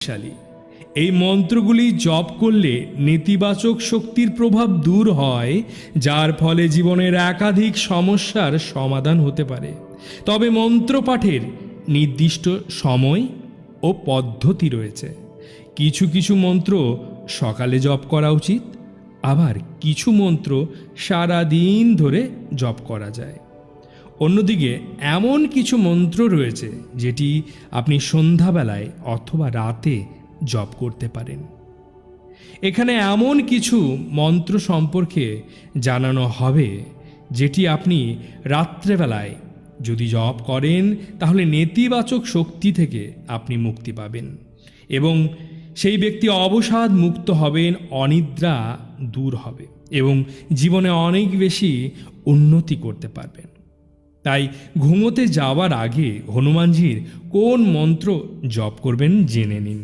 শক্তিশালী। এই মন্ত্রগুলি জপ করলে নেতিবাচক শক্তির প্রভাব দূর হয়, যার ফলে জীবনের একাধিক সমস্যার সমাধান হতে পারে। তবে মন্ত্র পাঠের নির্দিষ্ট সময় ও পদ্ধতি রয়েছে। কিছু কিছু মন্ত্র সকালে জপ করা উচিত, আবার কিছু মন্ত্র সারা দিন ধরে জপ করা যায়। অন্যদিকে এমন কিছু মন্ত্র রয়েছে যেটি আপনি সন্ধ্যাবেলায় অথবা রাতে জপ করতে পারেন। এখানে এমন কিছু মন্ত্র সম্পর্কে জানানো হবে যেটি আপনি রাত্রেবেলায় যদি জপ করেন তাহলে নেতিবাচক শক্তি থেকে আপনি মুক্তি পাবেন এবং সেই ব্যক্তি অবসাদ মুক্ত হবেন, অনিদ্রা দূর হবে এবং জীবনে অনেক বেশি উন্নতি করতে পারবেন। তাই ঘুমোতে যাওয়ার আগে হনুমানজির কোন মন্ত্র জপ করবেন জেনে নিন।